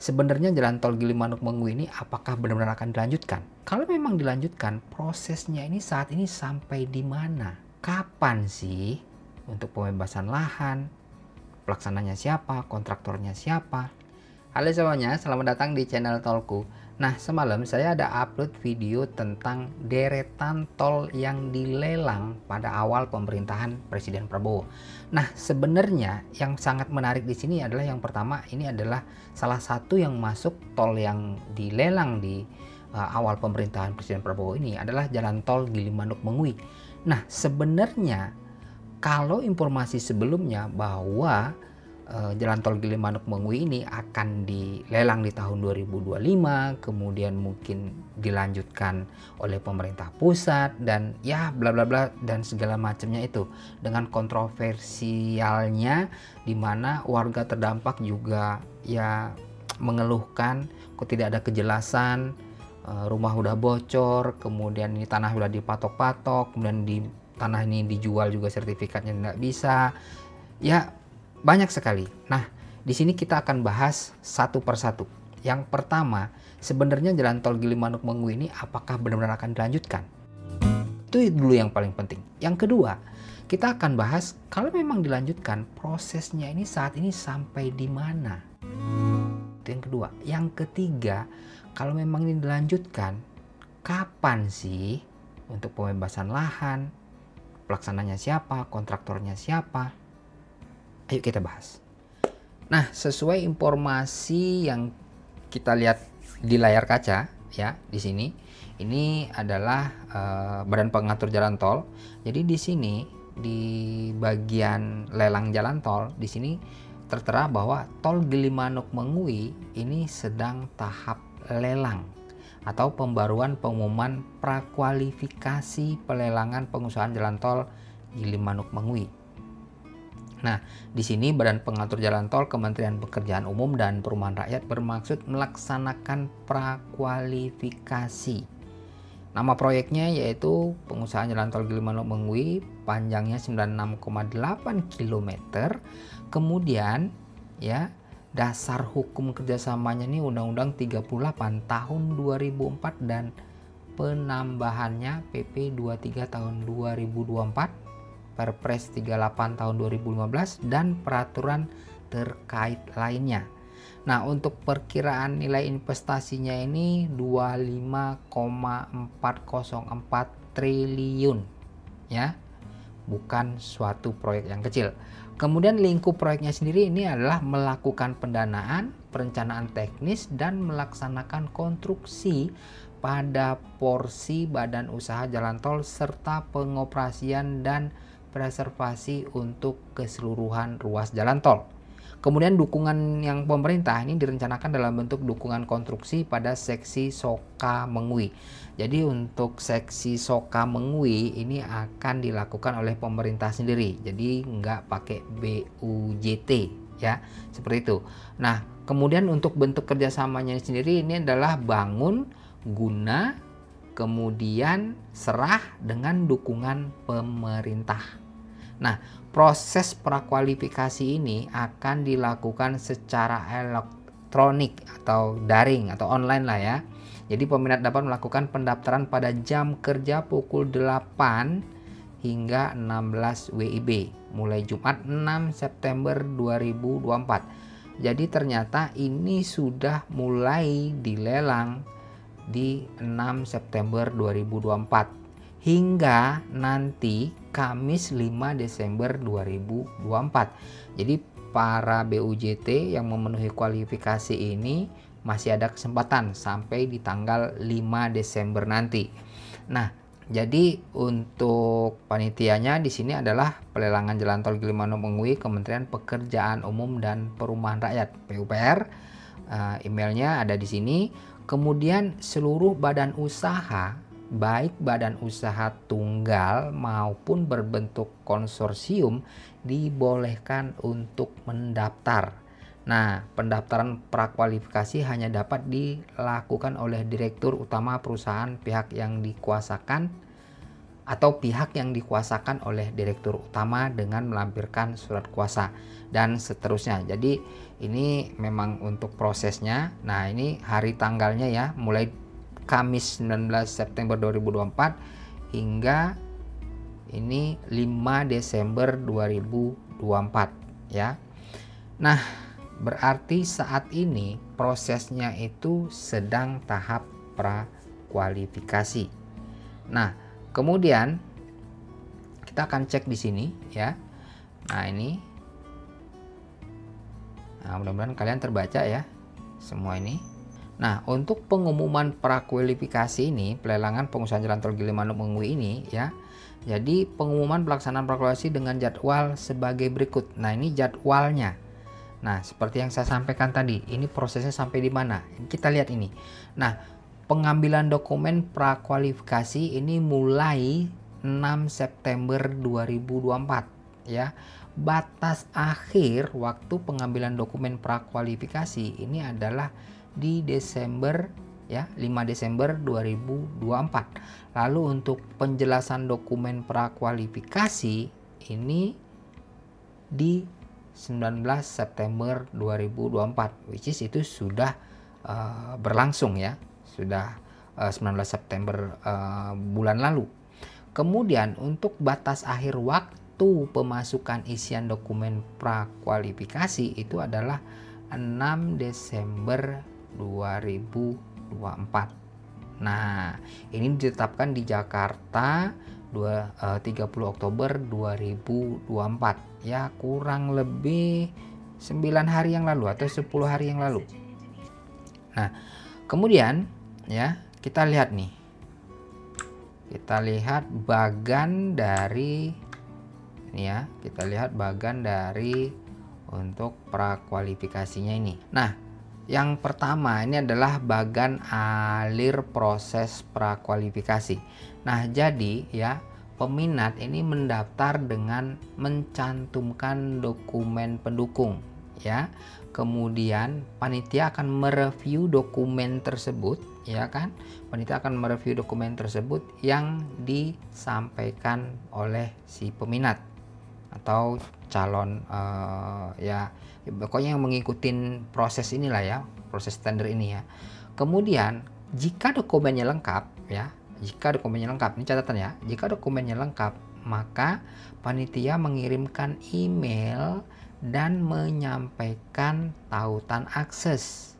sebenarnya jalan tol Gilimanuk-Mengwi ini apakah benar-benar akan dilanjutkan? Kalau memang dilanjutkan, prosesnya ini saat ini sampai di mana? Kapan sih untuk pembebasan lahan? Pelaksananya siapa? Kontraktornya siapa? Halo semuanya, selamat datang di channel Tolku. Nah, semalam saya ada upload video tentang deretan tol yang dilelang pada awal pemerintahan Presiden Prabowo. Nah, sebenarnya yang sangat menarik di sini adalah yang pertama, ini adalah salah satu yang masuk tol yang dilelang di awal pemerintahan Presiden Prabowo ini adalah jalan tol Gilimanuk-Mengwi. Nah, sebenarnya kalau informasi sebelumnya bahwa jalan tol Gilimanuk-Mengwi ini akan dilelang di tahun 2025, kemudian mungkin dilanjutkan oleh pemerintah pusat dan ya bla bla bla dan segala macamnya itu, dengan kontroversialnya di mana warga terdampak juga ya mengeluhkan kok tidak ada kejelasan, rumah udah bocor, kemudian ini tanah udah dipatok-patok, kemudian di tanah ini dijual juga sertifikatnya tidak bisa. Ya, banyak sekali. Nah, di sini kita akan bahas satu persatu. Yang pertama, sebenarnya jalan tol Gilimanuk-Mengwi ini apakah benar-benar akan dilanjutkan? Itu dulu yang paling penting. Yang kedua, kita akan bahas kalau memang dilanjutkan, prosesnya ini saat ini sampai di mana? Itu yang kedua. Yang ketiga, kalau memang ini dilanjutkan, kapan sih untuk pembebasan lahan? Pelaksananya siapa? Kontraktornya siapa? Ayo kita bahas. Nah, sesuai informasi yang kita lihat di layar kaca ya, di sini ini adalah Badan Pengatur Jalan Tol. Jadi di sini di bagian lelang jalan tol di sini tertera bahwa tol Gilimanuk-Mengwi ini sedang tahap lelang atau pembaruan pengumuman prakualifikasi pelelangan pengusahaan jalan tol Gilimanuk-Mengwi. Nah, di sini Badan Pengatur Jalan Tol Kementerian Pekerjaan Umum dan Perumahan Rakyat bermaksud melaksanakan prakualifikasi. Nama proyeknya yaitu pengusahaan jalan tol Gilimanuk-Mengwi, panjangnya 96,8 km. Kemudian ya, dasar hukum kerjasamanya ini Undang-Undang 38 tahun 2004 dan penambahannya PP 23 tahun 2024. Perpres 38 tahun 2015 dan peraturan terkait lainnya. Nah, untuk perkiraan nilai investasinya ini 25,404 triliun ya. Bukan suatu proyek yang kecil. Kemudian lingkup proyeknya sendiri ini adalah melakukan pendanaan, perencanaan teknis dan melaksanakan konstruksi pada porsi badan usaha jalan tol serta pengoperasian dan preservasi untuk keseluruhan ruas jalan tol. Kemudian dukungan yang pemerintah ini direncanakan dalam bentuk dukungan konstruksi pada seksi Soka-Mengwi. Jadi untuk seksi Soka-Mengwi ini akan dilakukan oleh pemerintah sendiri. Jadi nggak pakai BUJT ya, seperti itu. Nah, kemudian untuk bentuk kerjasamanya sendiri ini adalah bangun, guna, kemudian serah dengan dukungan pemerintah. Nah, proses prakualifikasi ini akan dilakukan secara elektronik atau daring atau online lah ya. Jadi peminat dapat melakukan pendaftaran pada jam kerja pukul 8 hingga 16 WIB mulai Jumat 6 September 2024. Jadi ternyata ini sudah mulai dilelang di 6 September 2024 hingga nanti Kamis 5 Desember 2024. Jadi para BUJT yang memenuhi kualifikasi ini masih ada kesempatan sampai di tanggal 5 Desember nanti. Nah, jadi untuk panitianya di sini adalah pelelangan jalan tol Gilimanuk-Mengwi Kementerian Pekerjaan Umum dan Perumahan Rakyat PUPR. Emailnya ada di sini. Kemudian seluruh badan usaha, baik badan usaha tunggal maupun berbentuk konsorsium, dibolehkan untuk mendaftar. Nah, pendaftaran prakualifikasi hanya dapat dilakukan oleh Direktur Utama perusahaan pihak yang dikuasakan atau pihak yang dikuasakan oleh direktur utama dengan melampirkan surat kuasa dan seterusnya. Jadi ini memang untuk prosesnya. Nah, ini hari tanggalnya ya, mulai Kamis 19 September 2024 hingga ini 5 Desember 2024 ya. Nah, berarti saat ini prosesnya itu sedang tahap prakualifikasi. Nah, kemudian kita akan cek di sini ya. Nah, ini. Nah, mudah-mudahan kalian terbaca ya semua ini. Nah, untuk pengumuman prakualifikasi ini, pelelangan pengusahaan jalan tol Gilimanuk Mengui ini ya. Jadi pengumuman pelaksanaan prakualifikasi dengan jadwal sebagai berikut. Nah, ini jadwalnya. Nah, seperti yang saya sampaikan tadi, ini prosesnya sampai di mana? Kita lihat ini. Nah, pengambilan dokumen prakualifikasi ini mulai 6 September 2024 ya. Batas akhir waktu pengambilan dokumen prakualifikasi ini adalah di Desember ya, 5 Desember 2024. Lalu untuk penjelasan dokumen prakualifikasi ini di 19 September 2024, which is itu sudah berlangsung ya, sudah 19 September bulan lalu. Kemudian untuk batas akhir waktu pemasukan isian dokumen prakualifikasi itu adalah 6 Desember 2024. Nah, ini ditetapkan di Jakarta 30 Oktober 2024 ya, kurang lebih 9 hari yang lalu atau 10 hari yang lalu. Nah, kemudian ya, kita lihat nih. Kita lihat bagan dari ini ya, kita lihat bagan dari untuk prakualifikasinya ini. Nah, yang pertama ini adalah bagan alir proses prakualifikasi. Nah, jadi ya, peminat ini mendaftar dengan mencantumkan dokumen pendukung ya. Kemudian panitia akan mereview dokumen tersebut ya kan. Panitia akan mereview dokumen tersebut yang disampaikan oleh si peminat atau calon ya pokoknya yang mengikuti proses inilah ya, proses tender ini ya. Kemudian jika dokumennya lengkap ya, jika dokumennya lengkap, ini catatan ya, jika dokumennya lengkap maka panitia mengirimkan email dan menyampaikan tautan akses.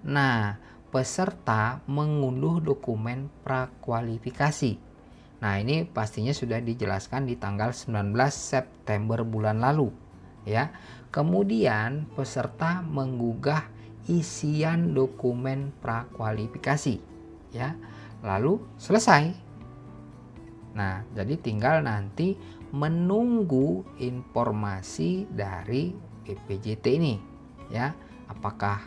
Nah, peserta mengunduh dokumen prakualifikasi. Nah, ini pastinya sudah dijelaskan di tanggal 19 September bulan lalu ya. Kemudian peserta menggugah isian dokumen prakualifikasi ya. Lalu selesai. Nah, jadi tinggal nanti menunggu informasi dari BPJT ini ya. Apakah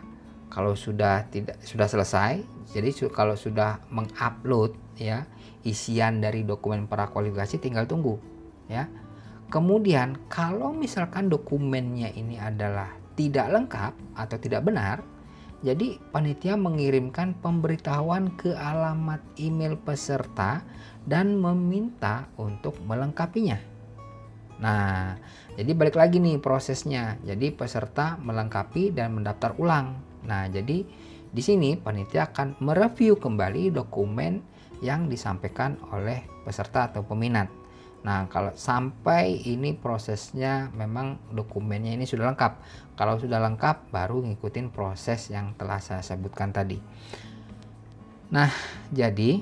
kalau sudah selesai, jadi kalau sudah mengupload ya isian dari dokumen prakualifikasi, tinggal tunggu ya. Kemudian kalau misalkan dokumennya ini adalah tidak lengkap atau tidak benar, jadi panitia mengirimkan pemberitahuan ke alamat email peserta dan meminta untuk melengkapinya. Nah, jadi balik lagi nih prosesnya. Jadi peserta melengkapi dan mendaftar ulang. Nah, jadi di sini panitia akan mereview kembali dokumen yang disampaikan oleh peserta atau peminat. Nah, kalau sampai ini prosesnya memang dokumennya ini sudah lengkap. Kalau sudah lengkap baru ngikutin proses yang telah saya sebutkan tadi. Nah, jadi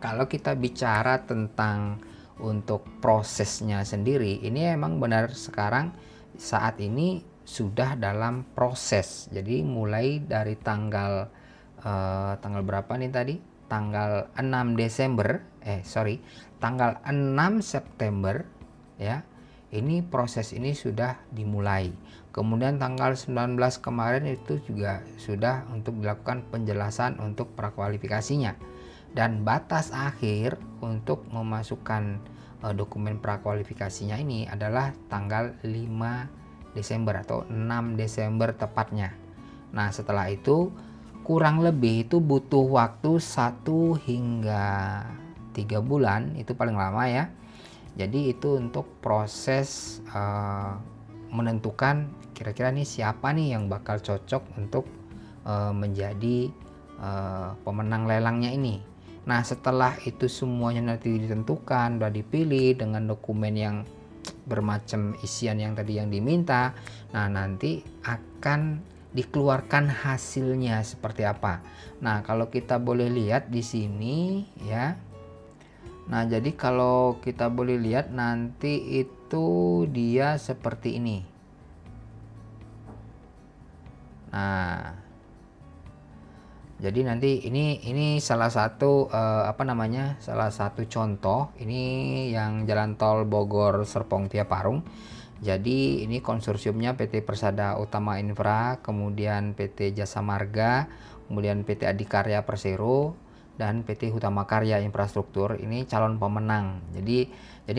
kalau kita bicara tentang untuk prosesnya sendiri, ini emang benar sekarang saat ini sudah dalam proses. Jadi mulai dari tanggal berapa nih tadi? Tanggal 6 Desember, tanggal 6 September ya. Ini proses ini sudah dimulai. Kemudian tanggal 19 kemarin itu juga sudah untuk dilakukan penjelasan untuk prakualifikasinya. Dan batas akhir untuk memasukkan dokumen prakualifikasinya ini adalah tanggal 5 Desember atau 6 Desember tepatnya. Nah, setelah itu kurang lebih itu butuh waktu 1 hingga 3 bulan itu paling lama ya. Jadi itu untuk proses menentukan kira-kira nih siapa nih yang bakal cocok untuk menjadi pemenang lelangnya ini. Nah, setelah itu semuanya nanti ditentukan, udah dipilih dengan dokumen yang bermacam isian yang tadi yang diminta, nah nanti akan dikeluarkan hasilnya seperti apa. Nah, kalau kita boleh lihat di sini ya. Nah, jadi kalau kita boleh lihat nanti itu dia seperti ini. Nah, jadi nanti ini salah satu salah satu contoh ini yang jalan tol Bogor Serpong Tia Parung. Jadi ini konsorsiumnya PT Persada Utama Infra, kemudian PT Jasa Marga, kemudian PT Adikarya Persero, dan PT Hutama Karya Infrastruktur. Ini calon pemenang. Jadi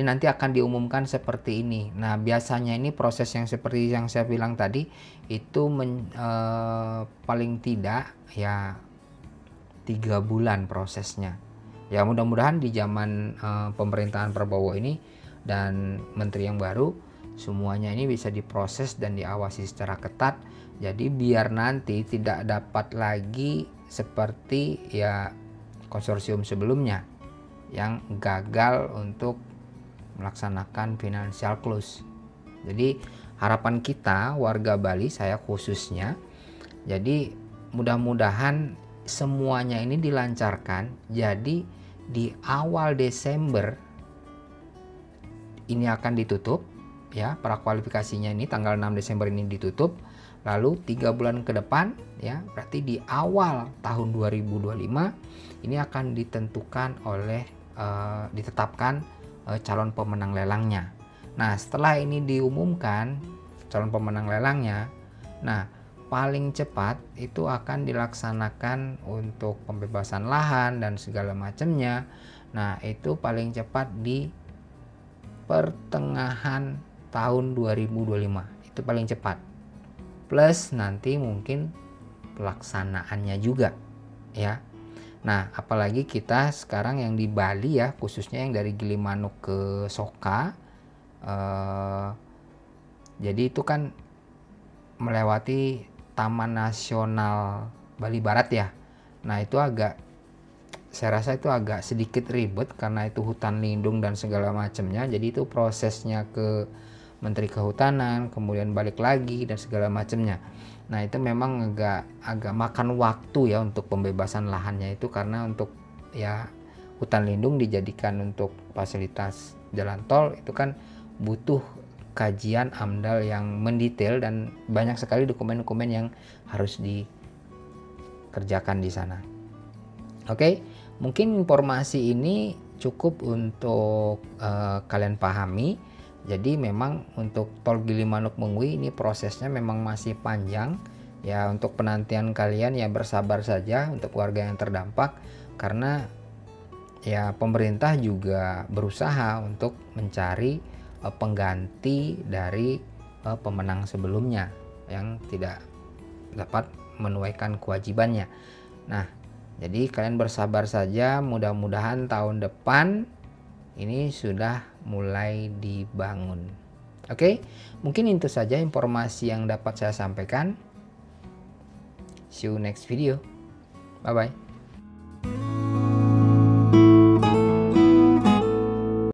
nanti akan diumumkan seperti ini. Nah, biasanya ini proses yang seperti yang saya bilang tadi itu paling tidak ya 3 bulan prosesnya. Ya, mudah-mudahan di zaman pemerintahan Prabowo ini dan menteri yang baru semuanya ini bisa diproses dan diawasi secara ketat. Jadi biar nanti tidak dapat lagi seperti ya konsorsium sebelumnya yang gagal untuk melaksanakan financial close. Jadi harapan kita warga Bali, saya khususnya, jadi mudah-mudahan semuanya ini dilancarkan. Jadi di awal Desember ini akan ditutup ya, prakualifikasinya ini tanggal 6 Desember ini ditutup. Lalu 3 bulan ke depan ya, berarti di awal tahun 2025 ini akan ditentukan oleh ditetapkan calon pemenang lelangnya. Nah, setelah ini diumumkan calon pemenang lelangnya, nah paling cepat itu akan dilaksanakan untuk pembebasan lahan dan segala macamnya. Nah, itu paling cepat di pertengahan tahun 2025. Itu paling cepat. Plus nanti mungkin pelaksanaannya juga ya. Nah, apalagi kita sekarang yang di Bali ya, khususnya yang dari Gilimanuk ke Soka. Jadi itu kan melewati Taman Nasional Bali Barat ya. Nah, itu saya rasa itu agak sedikit ribet karena itu hutan lindung dan segala macamnya. Jadi itu prosesnya ke Menteri Kehutanan, kemudian balik lagi dan segala macamnya. Nah, itu memang agak makan waktu ya untuk pembebasan lahannya itu, karena untuk ya hutan lindung dijadikan untuk fasilitas jalan tol itu kan butuh kajian AMDAL yang mendetail dan banyak sekali dokumen-dokumen yang harus dikerjakan di sana. Oke, mungkin informasi ini cukup untuk kalian pahami. Jadi memang untuk tol Gilimanuk Mengwi ini prosesnya memang masih panjang ya. Untuk penantian kalian ya bersabar saja untuk warga yang terdampak, karena ya pemerintah juga berusaha untuk mencari pengganti dari pemenang sebelumnya yang tidak dapat menunaikan kewajibannya. Nah, jadi kalian bersabar saja, mudah-mudahan tahun depan ini sudah mulai dibangun. Oke, mungkin itu saja informasi yang dapat saya sampaikan. See you next video. Bye bye.